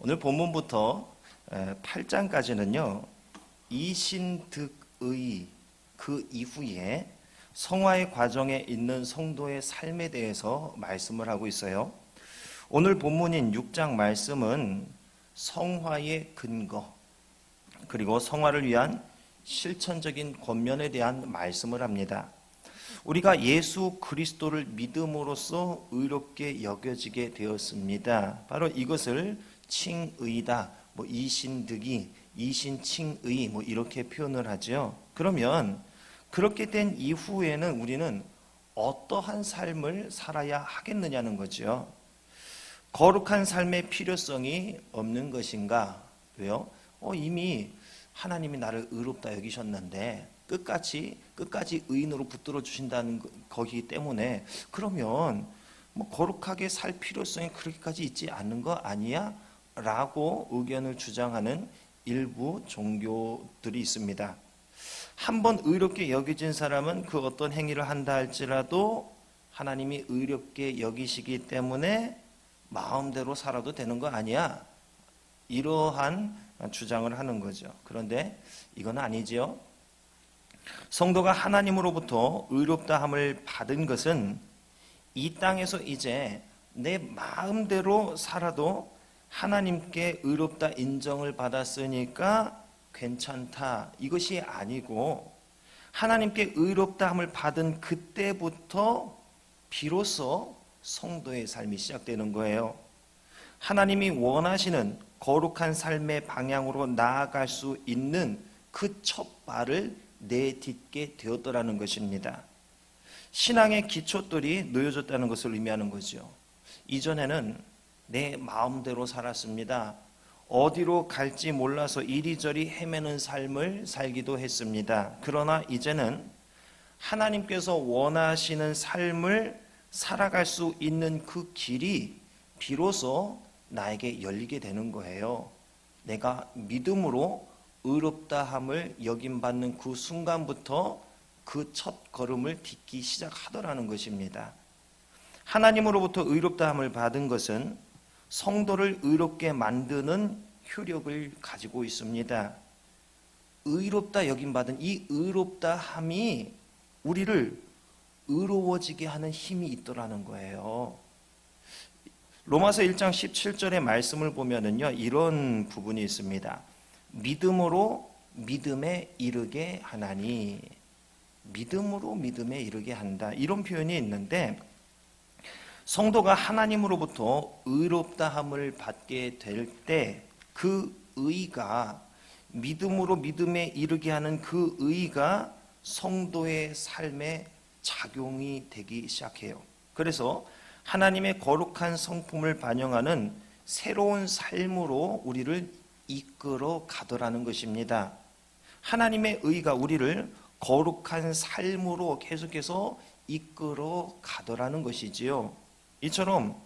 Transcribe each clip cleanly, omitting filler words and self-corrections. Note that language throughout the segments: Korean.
오늘 본문부터 8장까지는요, 이신득의 그 이후에 성화의 과정에 있는 성도의 삶에 대해서 말씀을 하고 있어요. 오늘 본문인 6장 말씀은 성화의 근거, 그리고 성화를 위한 실천적인 권면에 대한 말씀을 합니다. 우리가 예수 그리스도를 믿음으로써 의롭게 여겨지게 되었습니다. 바로 이것을 칭의다, 이신득이, 이신칭의 이렇게 표현을 하죠. 그러면 그렇게 된 이후에는 우리는 어떠한 삶을 살아야 하겠느냐는 거죠. 거룩한 삶의 필요성이 없는 것인가? 왜요? 이미 하나님이 나를 의롭다 여기셨는데 끝까지 의인으로 붙들어 주신다는 거기 때문에 그러면 거룩하게 살 필요성이 그렇게까지 있지 않는 거 아니야? 라고 의견을 주장하는 일부 종교들이 있습니다. 한번 의롭게 여겨진 사람은 그 어떤 행위를 한다 할지라도 하나님이 의롭게 여기시기 때문에 마음대로 살아도 되는 거 아니야? 이러한 주장을 하는 거죠. 그런데 이건 아니지요. 성도가 하나님으로부터 의롭다함을 받은 것은 이 땅에서 이제 내 마음대로 살아도 하나님께 의롭다 인정을 받았으니까 괜찮다, 이것이 아니고 하나님께 의롭다함을 받은 그때부터 비로소 성도의 삶이 시작되는 거예요. 하나님이 원하시는 거룩한 삶의 방향으로 나아갈 수 있는 그 첫 발을 내딛게 되었더라는 것입니다. 신앙의 기초들이 놓여졌다는 것을 의미하는 거죠. 이전에는 내 마음대로 살았습니다. 어디로 갈지 몰라서 이리저리 헤매는 삶을 살기도 했습니다. 그러나 이제는 하나님께서 원하시는 삶을 살아갈 수 있는 그 길이 비로소 나에게 열리게 되는 거예요. 내가 믿음으로 의롭다함을 여김받는 그 순간부터 그 첫 걸음을 딛기 시작하더라는 것입니다. 하나님으로부터 의롭다함을 받은 것은 성도를 의롭게 만드는 효력을 가지고 있습니다. 의롭다 여김받은 이 의롭다함이 우리를 의로워지게 하는 힘이 있더라는 거예요. 로마서 1장 17절의 말씀을 보면은요, 이런 부분이 있습니다. 믿음으로 믿음에 이르게 하나니, 믿음으로 믿음에 이르게 한다, 이런 표현이 있는데, 성도가 하나님으로부터 의롭다함을 받게 될 때 그 의가, 믿음으로 믿음에 이르게 하는 그 의가 성도의 삶에 작용이 되기 시작해요. 그래서 하나님의 거룩한 성품을 반영하는 새로운 삶으로 우리를 이끌어 가더라는 것입니다. 하나님의 의가 우리를 거룩한 삶으로 계속해서 이끌어 가더라는 것이지요. 이처럼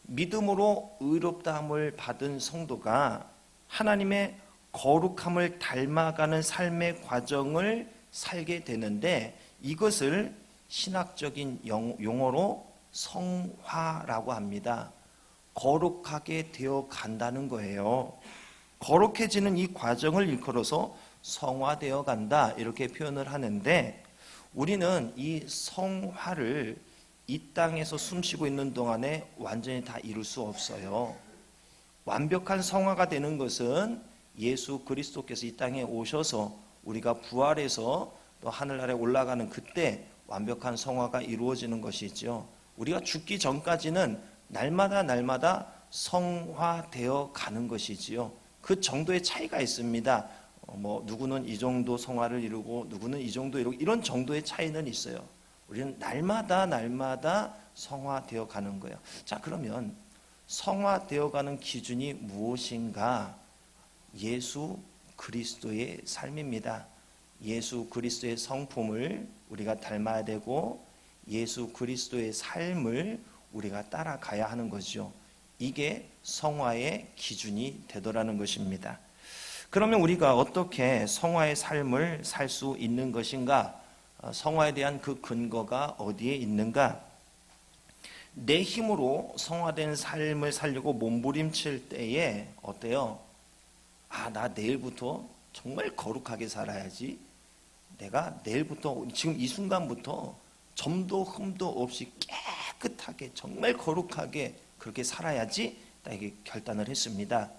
믿음으로 의롭다함을 받은 성도가 하나님의 거룩함을 닮아가는 삶의 과정을 살게 되는데, 이것을 신학적인 용어로 성화라고 합니다. 거룩하게 되어 간다는 거예요. 거룩해지는 이 과정을 일컬어서 성화되어 간다, 이렇게 표현을 하는데, 우리는 이 성화를 이 땅에서 숨쉬고 있는 동안에 완전히 다 이룰 수 없어요. 완벽한 성화가 되는 것은 예수 그리스도께서 이 땅에 오셔서 우리가 부활해서 또 하늘나라에 올라가는 그때 완벽한 성화가 이루어지는 것이죠. 우리가 죽기 전까지는 날마다 성화되어 가는 것이지요. 그 정도의 차이가 있습니다. 누구는 이 정도 성화를 이루고 누구는 이 정도 이루고, 이런 정도의 차이는 있어요. 우리는 날마다 성화되어 가는 거예요. 자, 그러면 성화되어 가는 기준이 무엇인가? 예수 그리스도의 삶입니다. 예수 그리스도의 성품을 우리가 닮아야 되고 예수 그리스도의 삶을 우리가 따라가야 하는 거죠. 이게 성화의 기준이 되더라는 것입니다. 그러면 우리가 어떻게 성화의 삶을 살 수 있는 것인가? 성화에 대한 그 근거가 어디에 있는가? 내 힘으로 성화된 삶을 살려고 몸부림칠 때에 어때요? 나 내일부터 정말 거룩하게 살아야지. 내가 내일부터, 지금 이 순간부터 점도 흠도 없이 깨끗하게 정말 거룩하게 그렇게 살아야지. 이게 결단을 했습니다.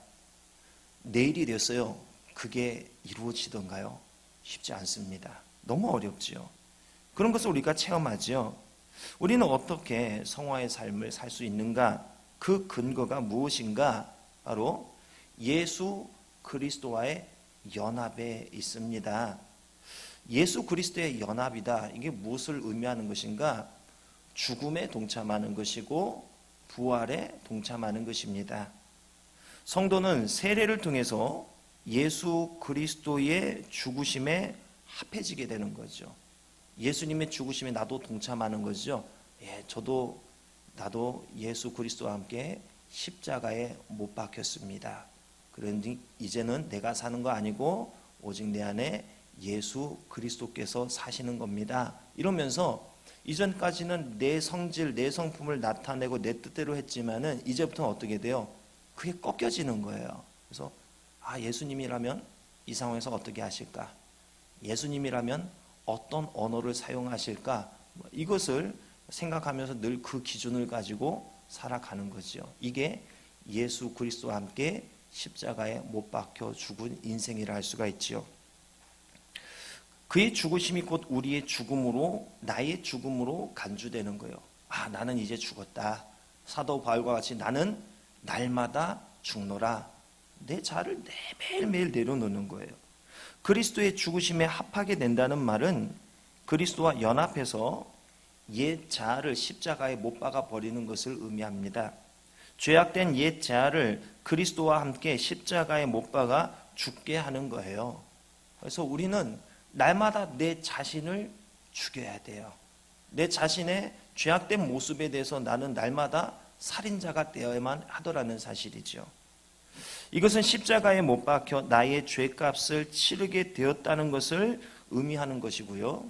내일이 됐어요. 그게 이루어지던가요? 쉽지 않습니다. 너무 어렵지요. 그런 것을 우리가 체험하죠. 우리는 어떻게 성화의 삶을 살 수 있는가? 그 근거가 무엇인가? 바로 예수 그리스도와의 연합에 있습니다. 예수 그리스도의 연합이다. 이게 무엇을 의미하는 것인가? 죽음에 동참하는 것이고 부활에 동참하는 것입니다. 성도는 세례를 통해서 예수 그리스도의 죽으심에 합해지게 되는 거죠. 예수님의 죽으심에 나도 동참하는 거죠. 나도 예수 그리스도와 함께 십자가에 못 박혔습니다. 그러니 이제는 내가 사는 거 아니고 오직 내 안에 예수 그리스도께서 사시는 겁니다. 이러면서 이전까지는 내 성질, 내 성품을 나타내고 내 뜻대로 했지만은 이제부터는 어떻게 돼요? 그게 꺾여지는 거예요. 그래서 예수님이라면 이 상황에서 어떻게 하실까? 예수님이라면 어떤 언어를 사용하실까? 이것을 생각하면서 늘 그 기준을 가지고 살아가는 거죠. 이게 예수 그리스도와 함께 십자가에 못 박혀 죽은 인생이라 할 수가 있지요. 그의 죽으심이 곧 우리의 죽음으로, 나의 죽음으로 간주되는 거예요. 나는 이제 죽었다. 사도 바울과 같이 나는 날마다 죽노라. 내 자를 매일매일 내려놓는 거예요. 그리스도의 죽으심에 합하게 된다는 말은 그리스도와 연합해서 옛 자아를 십자가에 못 박아 버리는 것을 의미합니다. 죄악된 옛 자아를 그리스도와 함께 십자가에 못 박아 죽게 하는 거예요. 그래서 우리는 날마다 내 자신을 죽여야 돼요. 내 자신의 죄악된 모습에 대해서 나는 날마다 살인자가 되어야만 하더라는 사실이죠. 이것은 십자가에 못 박혀 나의 죄값을 치르게 되었다는 것을 의미하는 것이고요.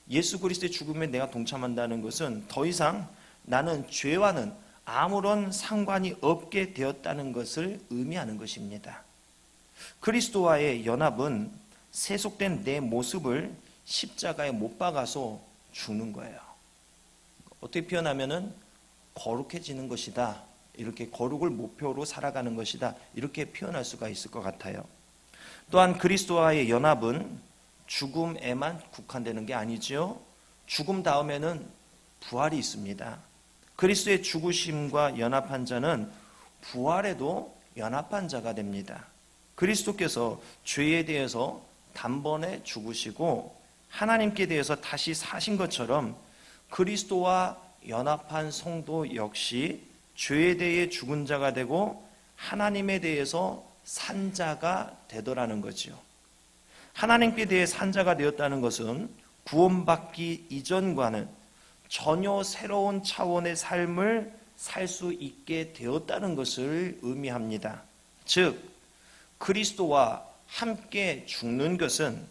예수 그리스도의 죽음에 내가 동참한다는 것은 더 이상 나는 죄와는 아무런 상관이 없게 되었다는 것을 의미하는 것입니다. 그리스도와의 연합은 세속된 내 모습을 십자가에 못 박아서 죽는 거예요. 어떻게 표현하면은 거룩해지는 것이다. 이렇게 거룩을 목표로 살아가는 것이다. 이렇게 표현할 수가 있을 것 같아요. 또한 그리스도와의 연합은 죽음에만 국한되는 게 아니죠. 죽음 다음에는 부활이 있습니다. 그리스도의 죽으심과 연합한 자는 부활에도 연합한 자가 됩니다. 그리스도께서 죄에 대해서 단번에 죽으시고 하나님께 대해서 다시 사신 것처럼 그리스도와 연합한 성도 역시 죄에 대해 죽은 자가 되고 하나님에 대해서 산 자가 되더라는 거죠. 하나님께 대해 산 자가 되었다는 것은 구원받기 이전과는 전혀 새로운 차원의 삶을 살 수 있게 되었다는 것을 의미합니다. 즉 그리스도와 함께 죽는 것은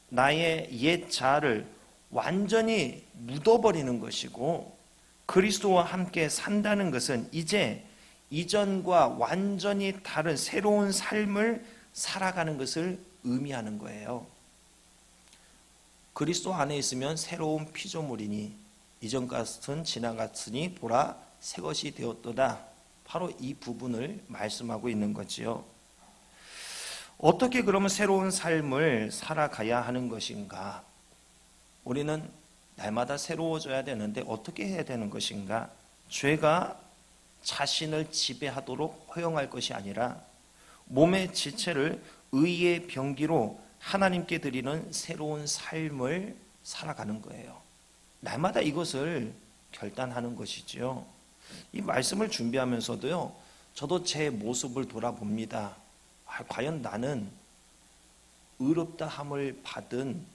나의 옛 자아를 완전히 묻어버리는 것이고, 그리스도와 함께 산다는 것은 이제 이전과 완전히 다른 새로운 삶을 살아가는 것을 의미하는 거예요. 그리스도 안에 있으면 새로운 피조물이니 이전 것은 지나갔으니 보라 새 것이 되었도다. 바로 이 부분을 말씀하고 있는 거지요. 어떻게 그러면 새로운 삶을 살아가야 하는 것인가? 우리는 날마다 새로워져야 되는데 어떻게 해야 되는 것인가? 죄가 자신을 지배하도록 허용할 것이 아니라 몸의 지체를 의의 병기로 하나님께 드리는 새로운 삶을 살아가는 거예요. 날마다 이것을 결단하는 것이지요. 이 말씀을 준비하면서도요, 저도 제 모습을 돌아봅니다. 과연 나는 의롭다 함을 받은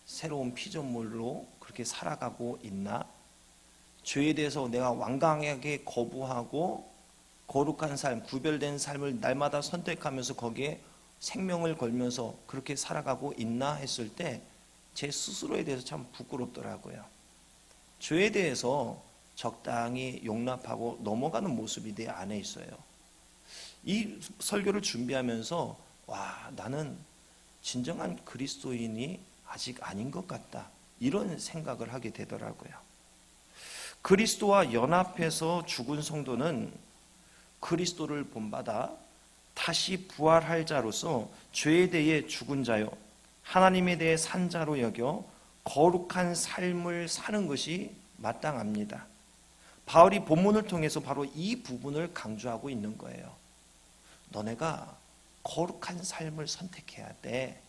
새로운 피조물로 그렇게 살아가고 있나? 죄에 대해서 내가 완강하게 거부하고 거룩한 삶, 구별된 삶을 날마다 선택하면서 거기에 생명을 걸면서 그렇게 살아가고 있나 했을 때 제 스스로에 대해서 참 부끄럽더라고요. 죄에 대해서 적당히 용납하고 넘어가는 모습이 내 안에 있어요. 이 설교를 준비하면서 와, 나는 진정한 그리스도인이 아직 아닌 것 같다, 이런 생각을 하게 되더라고요. 그리스도와 연합해서 죽은 성도는 그리스도를 본받아 다시 부활할 자로서 죄에 대해 죽은 자요, 하나님에 대해 산 자로 여겨 거룩한 삶을 사는 것이 마땅합니다. 바울이 본문을 통해서 바로 이 부분을 강조하고 있는 거예요. 너네가 거룩한 삶을 선택해야 돼.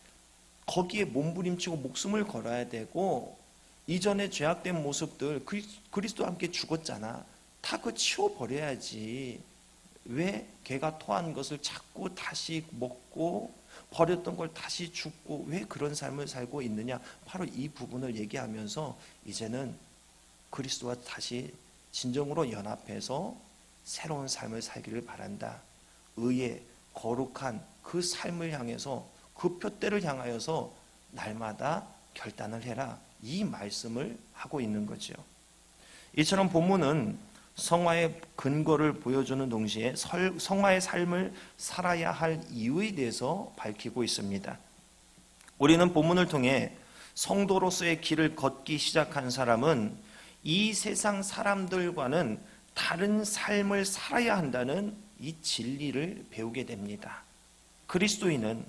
거기에 몸부림치고 목숨을 걸어야 되고, 이전에 죄악된 모습들, 그리스도와 함께 죽었잖아, 다 그거 치워버려야지. 왜 걔가 토한 것을 자꾸 다시 먹고 버렸던 걸 다시 죽고 왜 그런 삶을 살고 있느냐, 바로 이 부분을 얘기하면서 이제는 그리스도와 다시 진정으로 연합해서 새로운 삶을 살기를 바란다. 의의 거룩한 그 삶을 향해서, 그 표대를 향하여서 날마다 결단을 해라, 이 말씀을 하고 있는 거죠. 이처럼 본문은 성화의 근거를 보여주는 동시에 성화의 삶을 살아야 할 이유에 대해서 밝히고 있습니다. 우리는 본문을 통해 성도로서의 길을 걷기 시작한 사람은 이 세상 사람들과는 다른 삶을 살아야 한다는 이 진리를 배우게 됩니다. 그리스도인은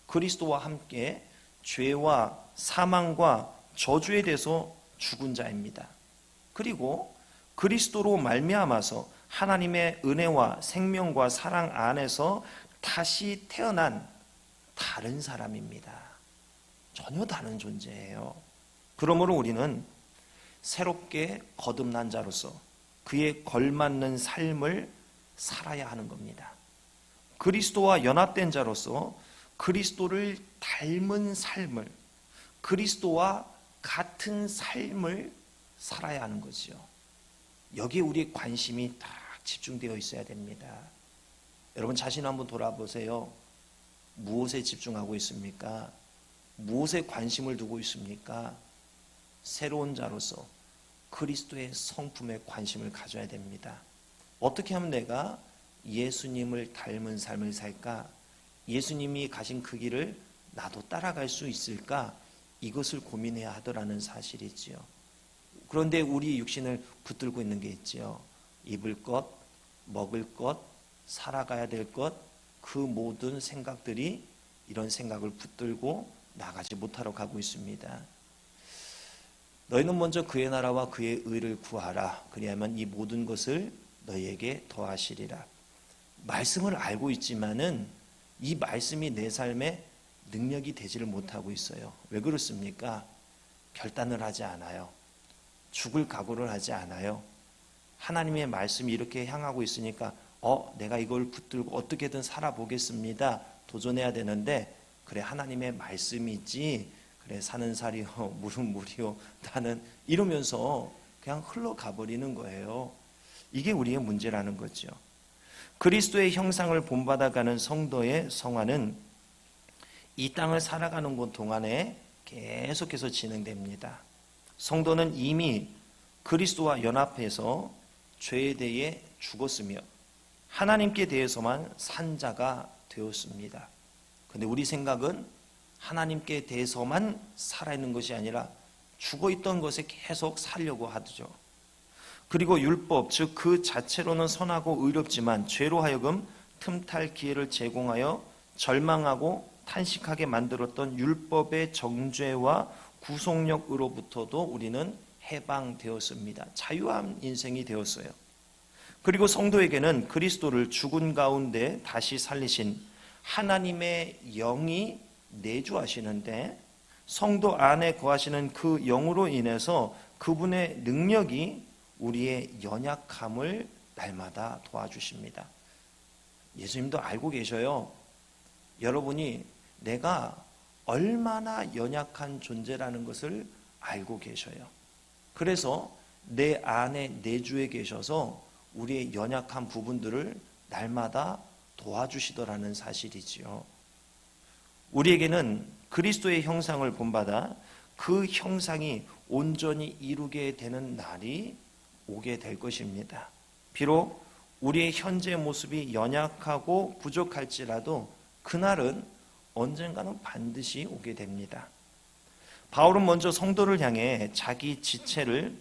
그리스도와 함께 죄와 사망과 저주에 대해서 죽은 자입니다. 그리고 그리스도로 말미암아서 하나님의 은혜와 생명과 사랑 안에서 다시 태어난 다른 사람입니다. 전혀 다른 존재예요. 그러므로 우리는 새롭게 거듭난 자로서 그에 걸맞는 삶을 살아야 하는 겁니다. 그리스도와 연합된 자로서 그리스도를 닮은 삶을, 그리스도와 같은 삶을 살아야 하는 거죠. 여기에 우리의 관심이 딱 집중되어 있어야 됩니다. 여러분 자신 한번 돌아보세요. 무엇에 집중하고 있습니까? 무엇에 관심을 두고 있습니까? 새로운 자로서 그리스도의 성품에 관심을 가져야 됩니다. 어떻게 하면 내가 예수님을 닮은 삶을 살까? 예수님이 가신 그 길을 나도 따라갈 수 있을까? 이것을 고민해야 하더라는 사실이지요. 그런데 우리 육신을 붙들고 있는 게 있지요. 입을 것, 먹을 것, 살아가야 될 것, 그 모든 생각들이 이런 생각을 붙들고 나가지 못하러 가고 있습니다. 너희는 먼저 그의 나라와 그의 의를 구하라. 그리하면 이 모든 것을 너희에게 더하시리라. 말씀을 알고 있지만은 이 말씀이 내 삶에 능력이 되지를 못하고 있어요. 왜 그렇습니까? 결단을 하지 않아요. 죽을 각오를 하지 않아요. 하나님의 말씀이 이렇게 향하고 있으니까 내가 이걸 붙들고 어떻게든 살아보겠습니다. 도전해야 되는데, 그래 하나님의 말씀이지, 그래 사는 살이요 물은 물이요 나는, 이러면서 그냥 흘러가버리는 거예요. 이게 우리의 문제라는 거죠. 그리스도의 형상을 본받아가는 성도의 성화는 이 땅을 살아가는 것 동안에 계속해서 진행됩니다. 성도는 이미 그리스도와 연합해서 죄에 대해 죽었으며 하나님께 대해서만 산 자가 되었습니다. 그런데 우리 생각은 하나님께 대해서만 살아있는 것이 아니라 죽어있던 것에 계속 살려고 하죠. 그리고 율법, 즉 그 자체로는 선하고 의롭지만 죄로 하여금 틈탈 기회를 제공하여 절망하고 탄식하게 만들었던 율법의 정죄와 구속력으로부터도 우리는 해방되었습니다. 자유한 인생이 되었어요. 그리고 성도에게는 그리스도를 죽은 가운데 다시 살리신 하나님의 영이 내주하시는데, 성도 안에 거하시는 그 영으로 인해서 그분의 능력이 우리의 연약함을 날마다 도와주십니다. 예수님도 알고 계셔요. 여러분이 내가 얼마나 연약한 존재라는 것을 알고 계셔요. 그래서 내 안에 내주에 계셔서 우리의 연약한 부분들을 날마다 도와주시더라는 사실이지요. 우리에게는 그리스도의 형상을 본받아 그 형상이 온전히 이루게 되는 날이 오게 될 것입니다. 비록 우리의 현재 모습이 연약하고 부족할지라도 그날은 언젠가는 반드시 오게 됩니다. 바울은 먼저 성도를 향해 자기 지체를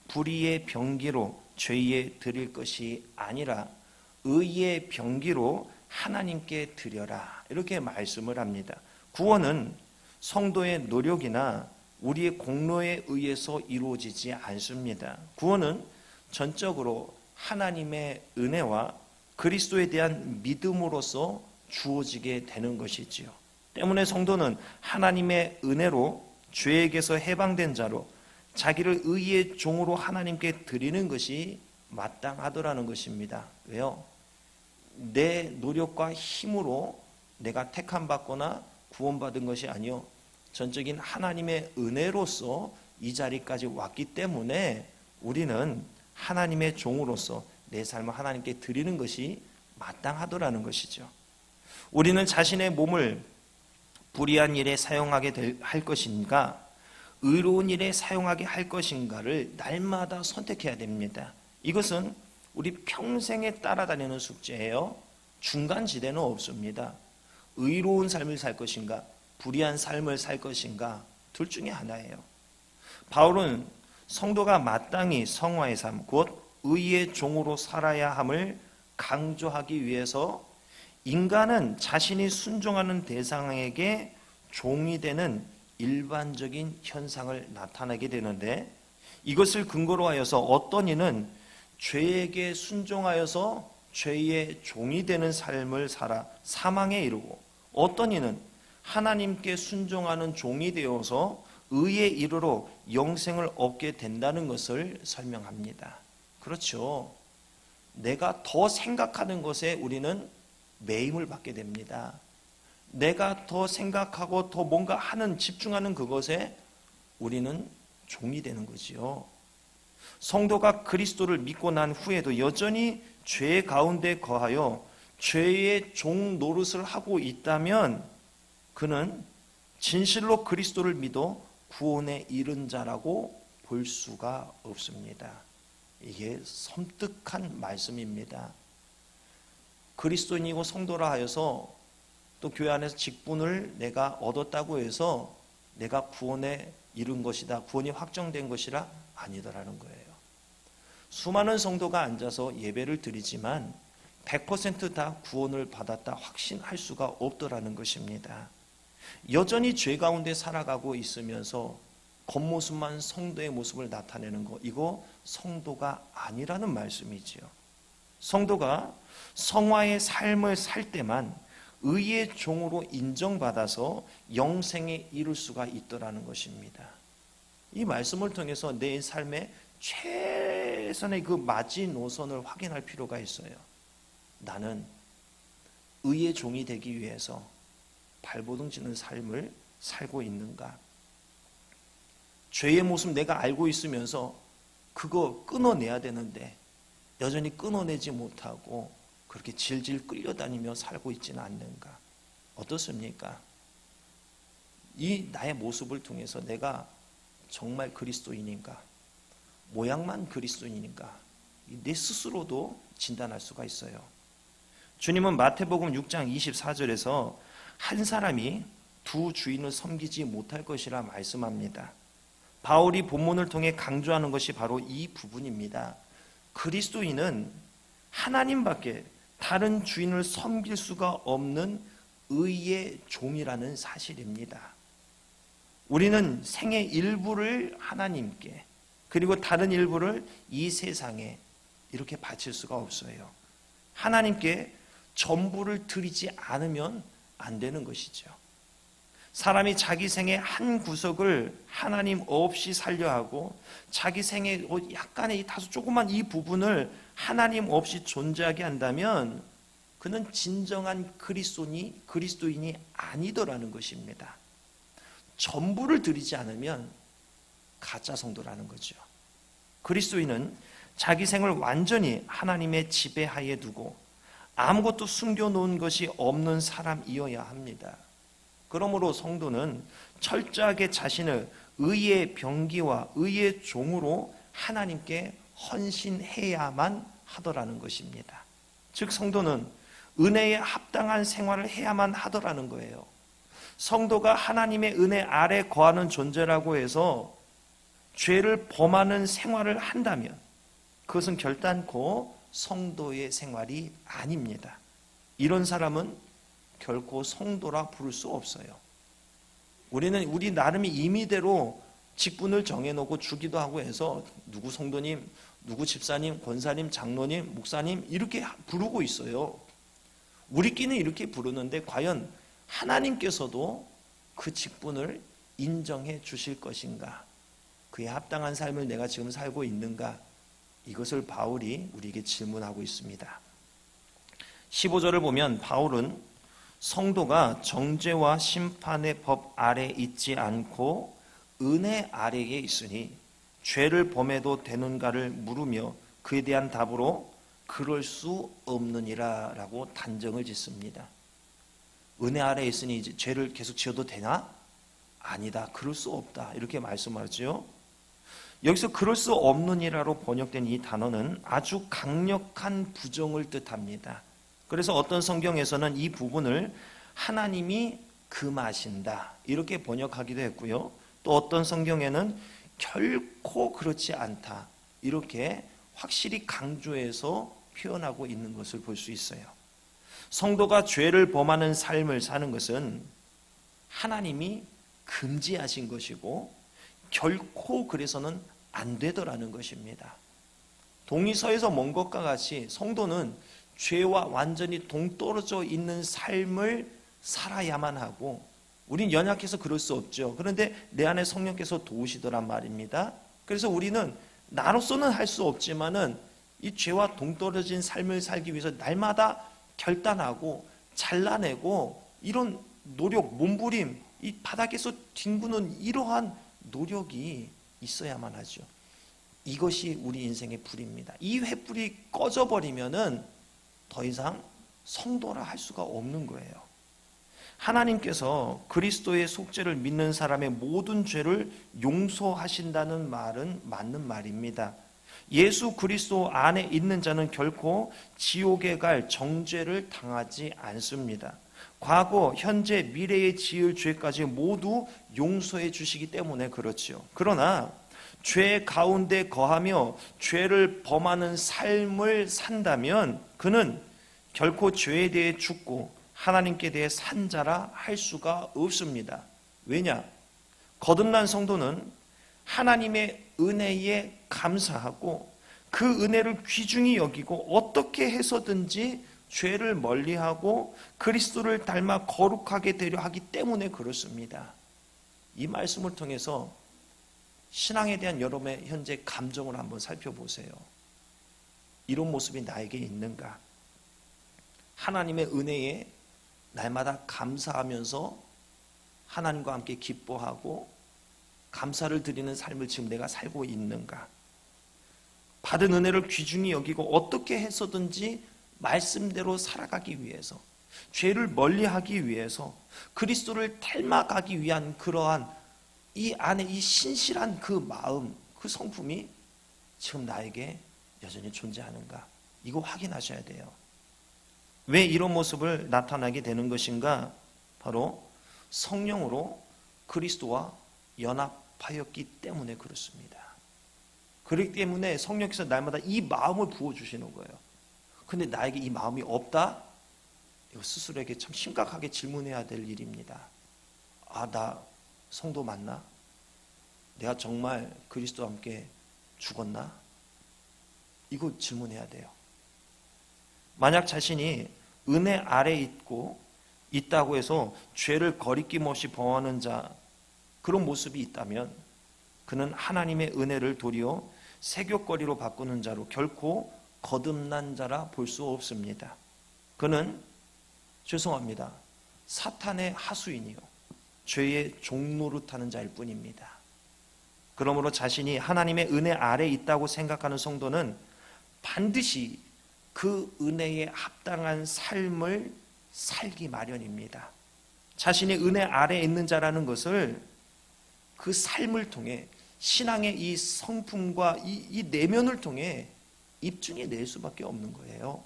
불의의 병기로 죄에 드릴 것이 아니라 의의 병기로 하나님께 드려라, 이렇게 말씀을 합니다. 구원은 성도의 노력이나 우리의 공로에 의해서 이루어지지 않습니다. 구원은 전적으로 하나님의 은혜와 그리스도에 대한 믿음으로써 주어지게 되는 것이지요. 때문에 성도는 하나님의 은혜로 죄에게서 해방된 자로 자기를 의의 종으로 하나님께 드리는 것이 마땅하더라는 것입니다. 왜요? 내 노력과 힘으로 내가 택함받거나 구원받은 것이 아니요, 전적인 하나님의 은혜로서 이 자리까지 왔기 때문에 우리는 하나님의 종으로서 내 삶을 하나님께 드리는 것이 마땅하더라는 것이죠. 우리는 자신의 몸을 불의한 일에 사용하게 할 것인가, 의로운 일에 사용하게 할 것인가를 날마다 선택해야 됩니다. 이것은 우리 평생에 따라다니는 숙제예요. 중간지대는 없습니다. 의로운 삶을 살 것인가, 불의한 삶을 살 것인가, 둘 중에 하나예요. 바울은 성도가 마땅히 성화의 삶, 곧 의의 종으로 살아야 함을 강조하기 위해서 인간은 자신이 순종하는 대상에게 종이 되는 일반적인 현상을 나타내게 되는데, 이것을 근거로 하여서 어떤 이는 죄에게 순종하여서 죄의 종이 되는 삶을 살아 사망에 이르고, 어떤 이는 하나님께 순종하는 종이 되어서 의에 이르러 영생을 얻게 된다는 것을 설명합니다. 그렇죠. 내가 더 생각하는 것에 우리는 매임을 받게 됩니다. 내가 더 생각하고 더 뭔가 하는, 집중하는 그것에 우리는 종이 되는 거지요. 성도가 그리스도를 믿고 난 후에도 여전히 죄 가운데 거하여 죄의 종 노릇을 하고 있다면 그는 진실로 그리스도를 믿어 구원에 이른 자라고 볼 수가 없습니다. 이게 섬뜩한 말씀입니다. 그리스도인이고 성도라 하여서 또 교회 안에서 직분을 내가 얻었다고 해서 내가 구원에 이른 것이다, 구원이 확정된 것이라 아니더라는 거예요. 수많은 성도가 앉아서 예배를 드리지만 100%다 구원을 받았다 확신할 수가 없더라는 것입니다. 여전히 죄 가운데 살아가고 있으면서 겉모습만 성도의 모습을 나타내는 것, 이거 성도가 아니라는 말씀이지요. 성도가 성화의 삶을 살 때만 의의 종으로 인정받아서 영생에 이룰 수가 있더라는 것입니다. 이 말씀을 통해서 내 삶의 최선의 그 마지노선을 확인할 필요가 있어요. 나는 의의 종이 되기 위해서 발버둥치는 삶을 살고 있는가? 죄의 모습 내가 알고 있으면서 그거 끊어내야 되는데 여전히 끊어내지 못하고 그렇게 질질 끌려다니며 살고 있지는 않는가? 어떻습니까? 이 나의 모습을 통해서 내가 정말 그리스도인인가? 모양만 그리스도인인가? 내 스스로도 진단할 수가 있어요. 주님은 마태복음 6장 24절에서 한 사람이 두 주인을 섬기지 못할 것이라 말씀합니다. 바울이 본문을 통해 강조하는 것이 바로 이 부분입니다. 그리스도인은 하나님밖에 다른 주인을 섬길 수가 없는 의의 종이라는 사실입니다. 우리는 생의 일부를 하나님께, 그리고 다른 일부를 이 세상에 이렇게 바칠 수가 없어요. 하나님께 전부를 드리지 않으면 안 되는 것이죠. 사람이 자기 생의 한 구석을 하나님 없이 살려 하고 자기 생의 약간의 다소 조그만 이 부분을 하나님 없이 존재하게 한다면 그는 진정한 그리스도인이 아니더라는 것입니다. 전부를 드리지 않으면 가짜 성도라는 거죠. 그리스도인은 자기 생을 완전히 하나님의 지배하에 두고 아무것도 숨겨놓은 것이 없는 사람이어야 합니다. 그러므로 성도는 철저하게 자신을 의의 병기와 의의 종으로 하나님께 헌신해야만 하더라는 것입니다. 즉 성도는 은혜에 합당한 생활을 해야만 하더라는 거예요. 성도가 하나님의 은혜 아래 거하는 존재라고 해서 죄를 범하는 생활을 한다면 그것은 결단코 성도의 생활이 아닙니다. 이런 사람은 결코 성도라 부를 수 없어요. 우리는 우리 나름의 임의대로 직분을 정해놓고 주기도 하고 해서 누구 성도님, 누구 집사님, 권사님, 장로님, 목사님 이렇게 부르고 있어요. 우리끼리는 이렇게 부르는데 과연 하나님께서도 그 직분을 인정해 주실 것인가? 그에 합당한 삶을 내가 지금 살고 있는가? 이것을 바울이 우리에게 질문하고 있습니다. 15절을 보면 바울은 성도가 정죄와 심판의 법 아래 있지 않고 은혜 아래에 있으니 죄를 범해도 되는가를 물으며 그에 대한 답으로 그럴 수 없느니라 라고 단정을 짓습니다. 은혜 아래에 있으니 이제 죄를 계속 지어도 되나? 아니다. 그럴 수 없다. 이렇게 말씀하죠. 여기서 그럴 수 없느니라로 번역된 이 단어는 아주 강력한 부정을 뜻합니다. 그래서 어떤 성경에서는 이 부분을 하나님이 금하신다 이렇게 번역하기도 했고요. 또 어떤 성경에는 결코 그렇지 않다 이렇게 확실히 강조해서 표현하고 있는 것을 볼 수 있어요. 성도가 죄를 범하는 삶을 사는 것은 하나님이 금지하신 것이고 결코 그래서는 안 되더라는 것입니다. 동이서에서 먼 것과 같이 성도는 죄와 완전히 동떨어져 있는 삶을 살아야만 하고 우린 연약해서 그럴 수 없죠. 그런데 내 안에 성령께서 도우시더란 말입니다. 그래서 우리는 나로서는 할 수 없지만은 이 죄와 동떨어진 삶을 살기 위해서 날마다 결단하고 잘라내고 이런 노력, 몸부림, 이 바닥에서 뒹구는 이러한 노력이 있어야만 하죠. 이것이 우리 인생의 불입니다. 이 횃불이 꺼져버리면은 더 이상 성도라 할 수가 없는 거예요. 하나님께서 그리스도의 속죄를 믿는 사람의 모든 죄를 용서하신다는 말은 맞는 말입니다. 예수 그리스도 안에 있는 자는 결코 지옥에 갈 정죄를 당하지 않습니다. 과거, 현재, 미래에 지을 죄까지 모두 용서해 주시기 때문에 그렇지요. 그러나 죄 가운데 거하며 죄를 범하는 삶을 산다면 그는 결코 죄에 대해 죽고 하나님께 대해 산 자라 할 수가 없습니다. 왜냐? 거듭난 성도는 하나님의 은혜에 감사하고 그 은혜를 귀중히 여기고 어떻게 해서든지 죄를 멀리하고 그리스도를 닮아 거룩하게 되려 하기 때문에 그렇습니다. 이 말씀을 통해서 신앙에 대한 여러분의 현재 감정을 한번 살펴보세요. 이런 모습이 나에게 있는가? 하나님의 은혜에 날마다 감사하면서 하나님과 함께 기뻐하고 감사를 드리는 삶을 지금 내가 살고 있는가? 받은 은혜를 귀중히 여기고 어떻게 해서든지 말씀대로 살아가기 위해서, 죄를 멀리하기 위해서, 그리스도를 닮아가기 위한 그러한 이 안에 이 신실한 그 마음, 그 성품이 지금 나에게 여전히 존재하는가? 이거 확인하셔야 돼요. 왜 이런 모습을 나타나게 되는 것인가? 바로 성령으로 그리스도와 연합하였기 때문에 그렇습니다. 그렇기 때문에 성령께서 날마다 이 마음을 부어주시는 거예요. 근데 나에게 이 마음이 없다? 이거 스스로에게 참 심각하게 질문해야 될 일입니다. 아, 나 성도 맞나? 내가 정말 그리스도와 함께 죽었나? 이거 질문해야 돼요. 만약 자신이 은혜 아래 있다고 해서 죄를 거리낌 없이 범하는 자, 그런 모습이 있다면 그는 하나님의 은혜를 도리어 세귑거리로 바꾸는 자로 결코 거듭난 자라 볼 수 없습니다. 그는 죄송합니다. 사탄의 하수인이요 죄의 종노릇하는 자일 뿐입니다. 그러므로 자신이 하나님의 은혜 아래 있다고 생각하는 성도는 반드시 그 은혜에 합당한 삶을 살기 마련입니다. 자신이 은혜 아래 있는 자라는 것을 그 삶을 통해 신앙의 이 성품과 이 내면을 통해 입증해 낼 수밖에 없는 거예요.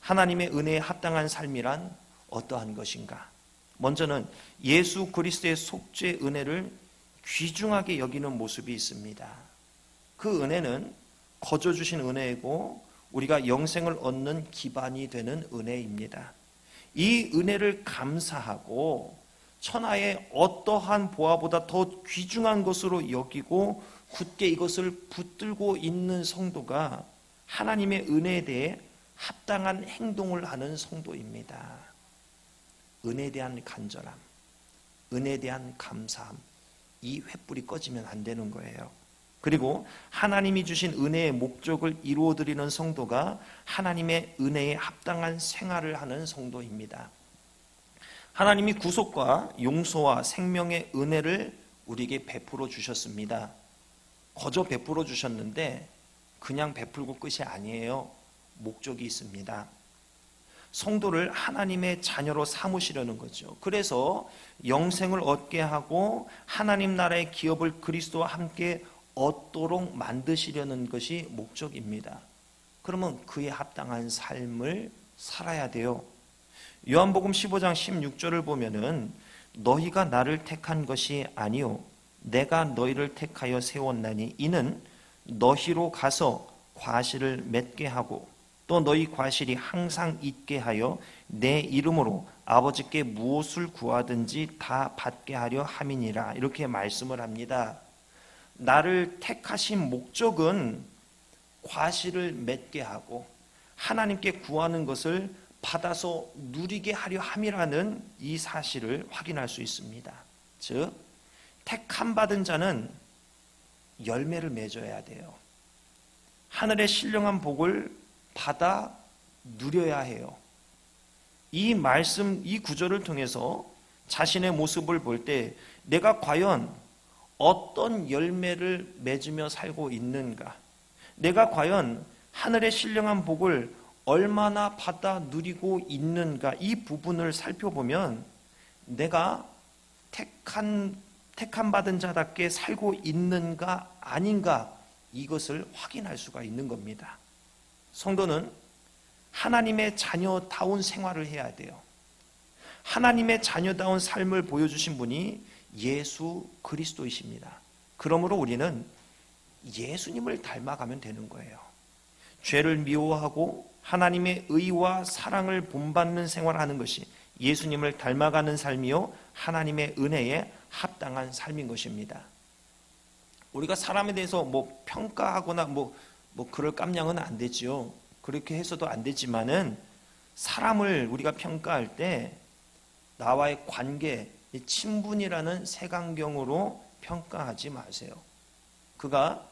하나님의 은혜에 합당한 삶이란 어떠한 것인가? 먼저는 예수 그리스도의 속죄 은혜를 귀중하게 여기는 모습이 있습니다. 그 은혜는 거저 주신 은혜이고 우리가 영생을 얻는 기반이 되는 은혜입니다. 이 은혜를 감사하고 천하의 어떠한 보화보다 더 귀중한 것으로 여기고 굳게 이것을 붙들고 있는 성도가 하나님의 은혜에 대해 합당한 행동을 하는 성도입니다. 은혜에 대한 간절함, 은혜에 대한 감사함, 이 횃불이 꺼지면 안 되는 거예요. 그리고 하나님이 주신 은혜의 목적을 이루어드리는 성도가 하나님의 은혜에 합당한 생활을 하는 성도입니다. 하나님이 구속과 용서와 생명의 은혜를 우리에게 베풀어 주셨습니다. 거저 베풀어 주셨는데 그냥 베풀고 끝이 아니에요. 목적이 있습니다. 성도를 하나님의 자녀로 삼으시려는 거죠. 그래서 영생을 얻게 하고 하나님 나라의 기업을 그리스도와 함께 얻도록 만드시려는 것이 목적입니다. 그러면 그에 합당한 삶을 살아야 돼요. 요한복음 15장 16절을 보면은 너희가 나를 택한 것이 아니요 내가 너희를 택하여 세웠나니 이는 너희로 가서 과실을 맺게 하고 또 너희 과실이 항상 있게 하여 내 이름으로 아버지께 무엇을 구하든지 다 받게 하려 함이니라. 이렇게 말씀을 합니다. 나를 택하신 목적은 과실을 맺게 하고 하나님께 구하는 것을 받아서 누리게 하려 함이라는 이 사실을 확인할 수 있습니다. 즉 택함 받은 자는 열매를 맺어야 돼요. 하늘의 신령한 복을 받아 누려야 해요. 이 말씀, 이 구절을 통해서 자신의 모습을 볼 때 내가 과연 어떤 열매를 맺으며 살고 있는가? 내가 과연 하늘의 신령한 복을 얼마나 받아 누리고 있는가? 이 부분을 살펴보면 내가 택함 받은 자답게 살고 있는가 아닌가 이것을 확인할 수가 있는 겁니다. 성도는 하나님의 자녀다운 생활을 해야 돼요. 하나님의 자녀다운 삶을 보여주신 분이 예수 그리스도이십니다. 그러므로 우리는 예수님을 닮아가면 되는 거예요. 죄를 미워하고 하나님의 의와 사랑을 본받는 생활을 하는 것이 예수님을 닮아가는 삶이요 하나님의 은혜에 합당한 삶인 것입니다. 우리가 사람에 대해서 평가하거나 그럴 깜냥은 안 되지요. 그렇게 해서도 안 되지만은 사람을 우리가 평가할 때 나와의 관계, 친분이라는 색안경으로 평가하지 마세요. 그가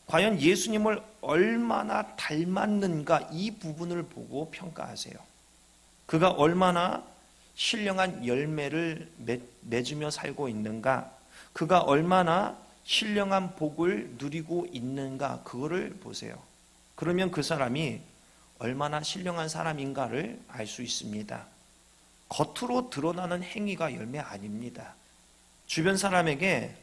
과연 예수님을 얼마나 닮았는가 이 부분을 보고 평가하세요. 그가 얼마나 신령한 열매를 맺으며 살고 있는가, 그가 얼마나 신령한 복을 누리고 있는가 그거를 보세요. 그러면 그 사람이 얼마나 신령한 사람인가를 알 수 있습니다. 겉으로 드러나는 행위가 열매 아닙니다. 주변 사람에게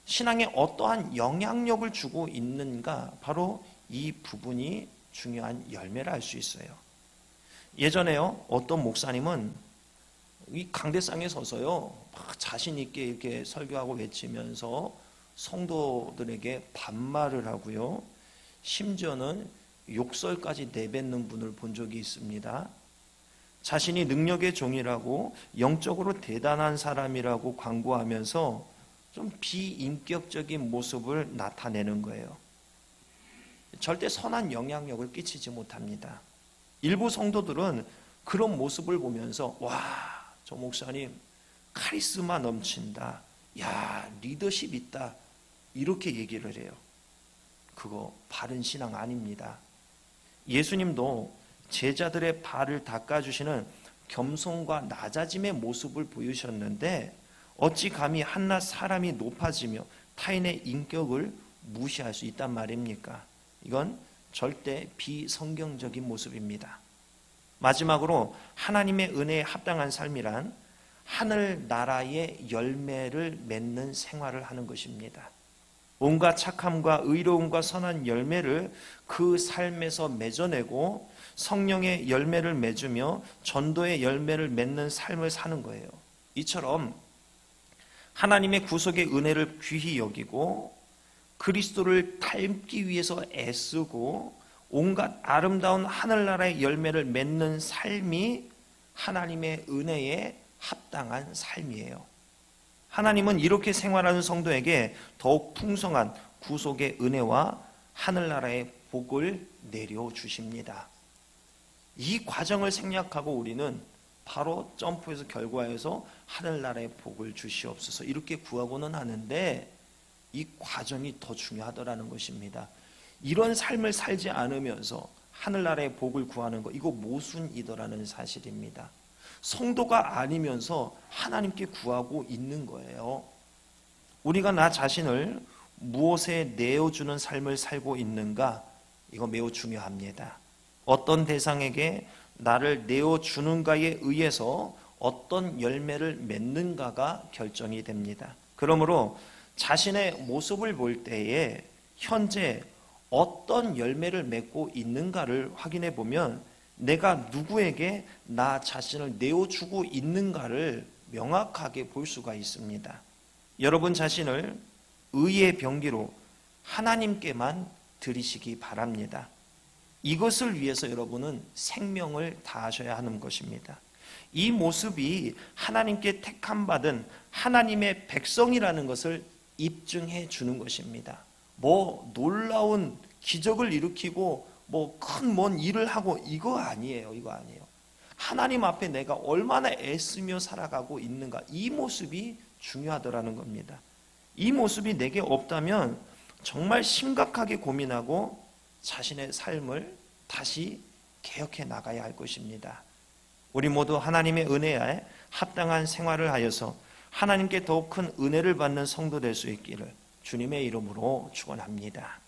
신앙에 어떠한 영향력을 주고 있는가 바로 이 부분이 중요한 열매를 알 수 있어요. 예전에요 어떤 목사님은 이 강대상에 서서요 막 자신 있게 이렇게 설교하고 외치면서 성도들에게 반말을 하고요 심지어는 욕설까지 내뱉는 분을 본 적이 있습니다. 자신이 능력의 종이라고 영적으로 대단한 사람이라고 광고하면서 좀 비인격적인 모습을 나타내는 거예요. 절대 선한 영향력을 끼치지 못합니다. 일부 성도들은 그런 모습을 보면서 와, 저 목사님 카리스마 넘친다. 야, 리더십 있다. 이렇게 얘기를 해요. 그거 바른 신앙 아닙니다. 예수님도 제자들의 발을 닦아주시는 겸손과 낮아짐의 모습을 보이셨는데 어찌 감히 한낱 사람이 높아지며 타인의 인격을 무시할 수 있단 말입니까? 이건 절대 비성경적인 모습입니다. 마지막으로 하나님의 은혜에 합당한 삶이란 하늘 나라의 열매를 맺는 생활을 하는 것입니다. 온갖 착함과 의로움과 선한 열매를 그 삶에서 맺어내고 성령의 열매를 맺으며 전도의 열매를 맺는 삶을 사는 거예요. 이처럼 하나님의 구속의 은혜를 귀히 여기고 그리스도를 닮기 위해서 애쓰고 온갖 아름다운 하늘나라의 열매를 맺는 삶이 하나님의 은혜에 합당한 삶이에요. 하나님은 이렇게 생활하는 성도에게 더욱 풍성한 구속의 은혜와 하늘나라의 복을 내려주십니다. 이 과정을 생략하고 우리는 바로 점프해서 결과해서 하늘나라의 복을 주시옵소서 이렇게 구하고는 하는데 이 과정이 더 중요하더라는 것입니다. 이런 삶을 살지 않으면서 하늘나라의 복을 구하는 거 이거 모순이더라는 사실입니다. 성도가 아니면서 하나님께 구하고 있는 거예요. 우리가 나 자신을 무엇에 내어주는 삶을 살고 있는가? 이거 매우 중요합니다. 어떤 대상에게 나를 내어주는가에 의해서 어떤 열매를 맺는가가 결정이 됩니다. 그러므로 자신의 모습을 볼 때에 현재 어떤 열매를 맺고 있는가를 확인해 보면 내가 누구에게 나 자신을 내어주고 있는가를 명확하게 볼 수가 있습니다. 여러분 자신을 의의 병기로 하나님께만 드리시기 바랍니다. 이것을 위해서 여러분은 생명을 다하셔야 하는 것입니다. 이 모습이 하나님께 택함받은 하나님의 백성이라는 것을 입증해 주는 것입니다. 뭐 놀라운 기적을 일으키고 뭐 큰 뭔 일을 하고 이거 아니에요. 하나님 앞에 내가 얼마나 애쓰며 살아가고 있는가 이 모습이 중요하더라는 겁니다. 이 모습이 내게 없다면 정말 심각하게 고민하고 자신의 삶을 다시 개혁해 나가야 할 것입니다. 우리 모두 하나님의 은혜에 합당한 생활을 하여서 하나님께 더욱 큰 은혜를 받는 성도 될 수 있기를 주님의 이름으로 축원합니다.